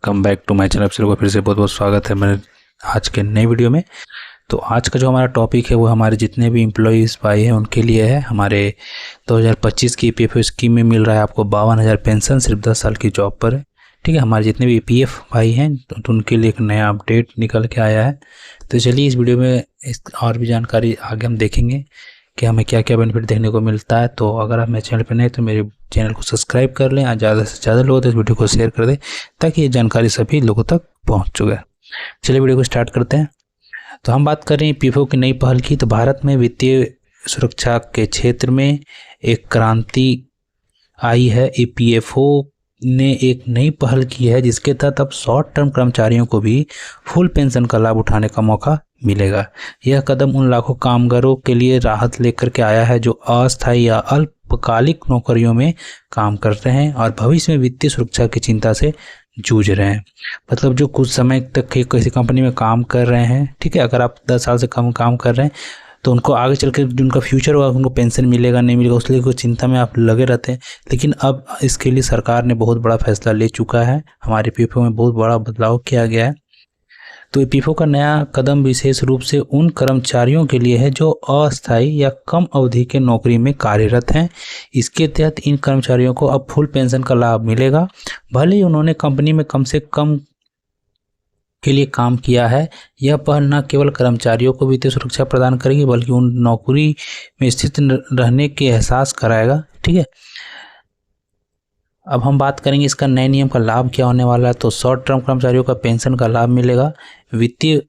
Come back to my channel. आप सबको फिर से बहुत बहुत स्वागत है मेरे आज के नए वीडियो में। तो आज का जो हमारा टॉपिक है वो हमारे जितने भी एम्प्लॉयज़ भाई हैं उनके लिए है। हमारे 2025 की ईपीएफ स्कीम में मिल रहा है आपको 52,000 पेंशन सिर्फ 10 साल की जॉब पर है। ठीक है, हमारे जितने भी ईपीएफ भाई हैं तो उनके लिए एक नया अपडेट निकल के आया है। तो चलिए इस वीडियो में इस और भी जानकारी आगे हम देखेंगे कि हमें क्या क्या बेनिफिट देखने को मिलता है। तो अगर आप मेरे चैनल पर नए तो मेरे चैनल को सब्सक्राइब कर लें और ज़्यादा से ज़्यादा लोगों तक इस वीडियो को शेयर कर दें ताकि ये जानकारी सभी लोगों तक पहुंच चुके। चलिए वीडियो को स्टार्ट करते हैं। तो हम बात कर रहे हैं पीएफओ की नई पहल की। तो भारत में वित्तीय सुरक्षा के क्षेत्र में एक क्रांति आई है। ईपीएफओ ने एक नई पहल की है जिसके तहत अब शॉर्ट टर्म कर्मचारियों को भी फुल पेंशन का लाभ उठाने का मौका मिलेगा। यह कदम उन लाखों कामगारों के लिए राहत लेकर के आया है जो अस्थायी या अल्पकालिक नौकरियों में काम करते हैं और भविष्य में वित्तीय सुरक्षा की चिंता से जूझ रहे हैं। मतलब जो कुछ समय तक किसी कंपनी में काम कर रहे हैं, ठीक है, अगर आप 10 साल से कम काम कर रहे हैं तो उनको आगे चल कर जो उनका फ्यूचर होगा उनको पेंशन मिलेगा नहीं मिलेगा उसके लिए कोई चिंता में आप लगे रहते हैं। लेकिन अब इसके लिए सरकार ने बहुत बड़ा फैसला ले चुका है। हमारे पीएफओ में बहुत बड़ा बदलाव किया गया है। तो पीएफओ का नया कदम विशेष रूप से उन कर्मचारियों के लिए है जो अस्थायी या कम अवधि के नौकरी में कार्यरत हैं। इसके तहत इन कर्मचारियों को अब फुल पेंशन का लाभ मिलेगा भले ही उन्होंने कंपनी में कम से कम के लिए काम किया है। यह पहल न केवल कर्मचारियों को वित्तीय सुरक्षा प्रदान करेगी बल्कि उन नौकरी में स्थित रहने के एहसास कराएगा। ठीक है, अब हम बात करेंगे इसका नए नियम का लाभ क्या होने वाला है। तो शॉर्ट टर्म कर्मचारियों का पेंशन का लाभ मिलेगा, वित्तीय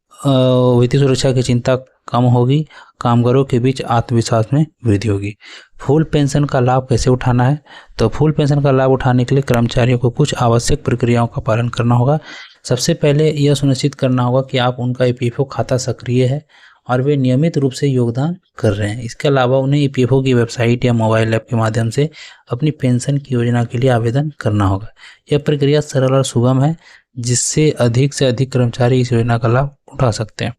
सुरक्षा की चिंता कम होगी, कामगारों के बीच आत्मविश्वास में वृद्धि होगी। फुल पेंशन का लाभ कैसे उठाना है। तो फुल पेंशन का लाभ उठाने के लिए कर्मचारियों को कुछ आवश्यक प्रक्रियाओं का पालन करना होगा। सबसे पहले यह सुनिश्चित करना होगा कि आप उनका ईपीएफओ खाता सक्रिय है और वे नियमित रूप से योगदान कर रहे हैं। इसके अलावा उन्हें ईपीएफओ की वेबसाइट या मोबाइल ऐप के माध्यम से अपनी पेंशन की योजना के लिए आवेदन करना होगा। यह प्रक्रिया सरल और सुगम है जिससे अधिक से अधिक कर्मचारी इस योजना का लाभ उठा सकते हैं।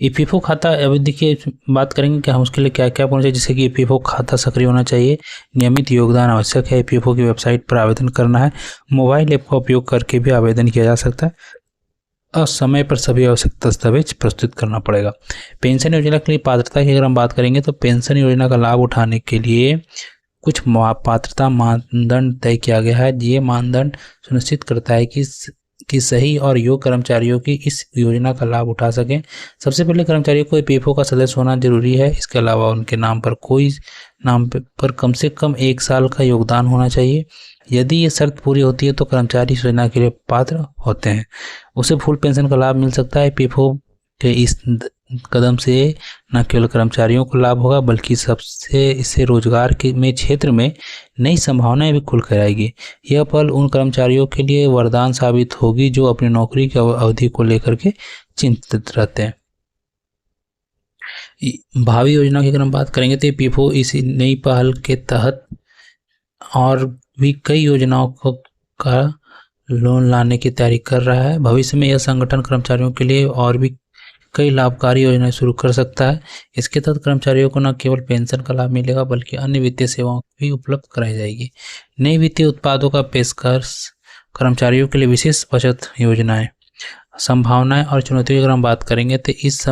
ईपीएफओ खाता अवधि की बात करेंगे कि हम उसके लिए क्या क्या होना चाहिए, जैसे कि ईपीएफओ खाता सक्रिय होना चाहिए, नियमित योगदान आवश्यक है, ईपीएफओ की वेबसाइट पर आवेदन करना है, मोबाइल ऐप का उपयोग करके भी आवेदन किया जा सकता है और समय पर सभी आवश्यक दस्तावेज प्रस्तुत करना पड़ेगा। पेंशन योजना के लिए पात्रता की अगर हम बात करेंगे तो पेंशन योजना का लाभ उठाने के लिए कुछ पात्रता मानदंड तय किया गया है। ये मानदंड सुनिश्चित करता है कि सही और योग्य कर्मचारियों की इस योजना का लाभ उठा सकें। सबसे पहले कर्मचारियों को ईपीएफओ का सदस्य होना जरूरी है। इसके अलावा उनके नाम पर कम से कम 1 साल का योगदान होना चाहिए। यदि ये शर्त पूरी होती है तो कर्मचारी इस योजना के लिए पात्र होते हैं, उसे फुल पेंशन का लाभ मिल सकता है। पीएफओ के इस कदम से न केवल कर्मचारियों को लाभ होगा बल्कि सबसे इससे रोजगार के क्षेत्र में नई संभावनाएं भी खुल कर आएगी। यह पहल उन कर्मचारियों के लिए वरदान साबित होगी जो अपनी नौकरी की अवधि को लेकर के चिंतित रहते हैं। भावी योजना की अगर हम बात करेंगे तो पीएफओ इसी नई पहल के तहत और भी कई योजनाओं का लोन लाने की तैयारी कर रहा है। भविष्य में यह संगठन कर्मचारियों के लिए और भी कई लाभकारी योजनाएं शुरू कर सकता है। इसके तहत कर्मचारियों को न केवल पेंशन का लाभ मिलेगा बल्कि अन्य वित्तीय सेवाओं भी उपलब्ध कराई जाएगी। नए वित्तीय उत्पादों का पेशकश, कर्मचारियों के लिए विशेष बचत योजनाएं, संभावनाएं और चुनौतियों की अगर हम बात करेंगे तो इस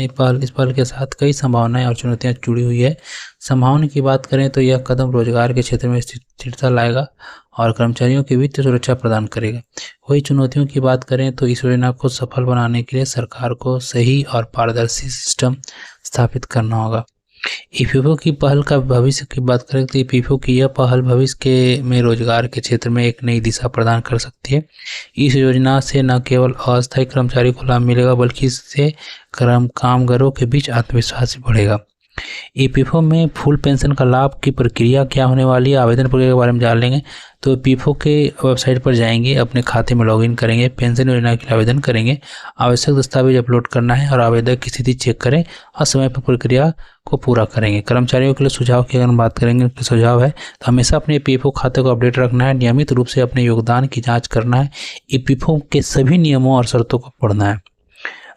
पहल के साथ कई संभावनाएं और चुनौतियां जुड़ी हुई है। संभावना की बात करें तो यह कदम रोजगार के क्षेत्र में स्थिरता लाएगा और कर्मचारियों की वित्तीय सुरक्षा प्रदान करेगा। वही चुनौतियों की बात करें तो इस योजना को सफल बनाने के लिए सरकार को सही और पारदर्शी सिस्टम स्थापित करना होगा। ईपीएफओ की पहल का भविष्य की बात करें तो ईपीएफओ की यह पहल भविष्य में रोजगार के क्षेत्र में एक नई दिशा प्रदान कर सकती है। इस योजना से न केवल अस्थायी कर्मचारी को लाभ मिलेगा बल्कि इससे कामगारों के बीच आत्मविश्वास भी बढ़ेगा। ईपीएफओ में फुल पेंशन का लाभ की प्रक्रिया क्या होने वाली है, आवेदन प्रक्रिया के बारे में जान लेंगे। तो ईपीएफओ के वेबसाइट पर जाएंगे, अपने खाते में लॉगिन करेंगे, पेंशन योजना के लिए आवेदन करेंगे, आवश्यक दस्तावेज अपलोड करना है और आवेदन की स्थिति चेक करें और समय पर प्रक्रिया को पूरा करेंगे। कर्मचारियों के लिए सुझाव की अगर हम बात करेंगे तो सुझाव है तो हमेशा अपने ईपीएफओ खाते को अपडेट रखना है, नियमित रूप से अपने योगदान की जाँच करना है, ईपीएफओ के सभी नियमों और शर्तों को पढ़ना है।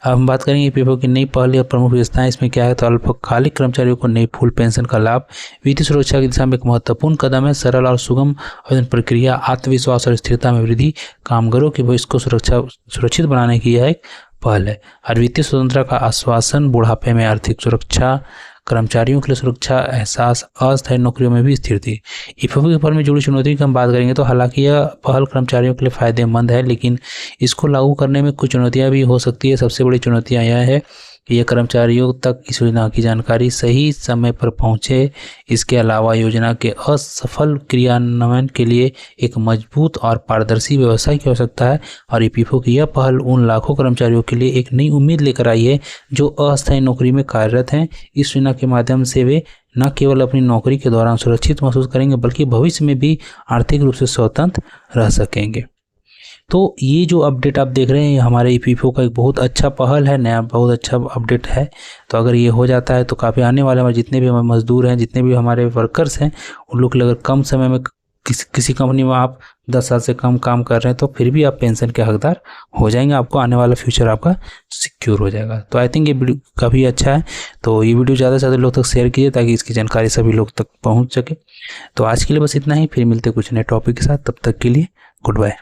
अब हम बात करेंगे ईपीएफओ की नई पहल या प्रमुख विशेषताएं। इसमें क्या है, तो अल्पकालिक कर्मचारियों को नई फुल पेंशन का लाभ, वित्तीय सुरक्षा की दिशा में एक महत्वपूर्ण कदम है, सरल और सुगम आवेदन प्रक्रिया, आत्मविश्वास और स्थिरता में वृद्धि, कामगारों के भविष्य को सुरक्षित बनाने की यह एक पहल है। और वित्तीय स्वतंत्रता का आश्वासन, बुढ़ापे में आर्थिक सुरक्षा, कर्मचारियों के लिए सुरक्षा एहसास, अस्थायी नौकरियों में भी स्थिरता। ईपीएफओ की पहल में जुड़ी चुनौतियों की हम बात करेंगे तो हालांकि यह पहल कर्मचारियों के लिए फायदेमंद है, लेकिन इसको लागू करने में कुछ चुनौतियां भी हो सकती है। सबसे बड़ी चुनौतियां यह है कि यह कर्मचारियों तक इस योजना की जानकारी सही समय पर पहुंचे। इसके अलावा योजना के असफल क्रियान्वयन के लिए एक मजबूत और पारदर्शी व्यवस्था की आवश्यकता है। और ईपीएफओ की यह पहल उन लाखों कर्मचारियों के लिए एक नई उम्मीद लेकर आई है जो अस्थायी नौकरी में कार्यरत हैं। इस योजना के माध्यम से वे न केवल अपनी नौकरी के दौरान सुरक्षित महसूस करेंगे, बल्कि भविष्य में भी आर्थिक रूप से स्वतंत्र रह सकेंगे। तो ये जो अपडेट आप देख रहे हैं, हमारे ईपीएफओ का एक बहुत अच्छा पहल है, नया बहुत अच्छा अपडेट है। तो अगर ये हो जाता है तो काफ़ी आने वाले हमारे जितने भी हमारे मजदूर हैं, जितने भी हमारे वर्कर्स हैं, उन लोग के लिए अगर कम समय में किसी कंपनी में आप 10 साल से कम काम कर रहे हैं तो फिर भी आप पेंशन के हकदार हो जाएंगे। आपको आने वाला फ्यूचर आपका सिक्योर हो जाएगा। तो आई थिंक ये वीडियो काफ़ी अच्छा है। तो ये वीडियो ज़्यादा से ज़्यादा लोग तक शेयर कीजिए ताकि इसकी जानकारी सभी लोग तक पहुँच सके। तो आज के लिए बस इतना ही, फिर मिलते कुछ नए टॉपिक के साथ। तब तक के लिए गुड बाय।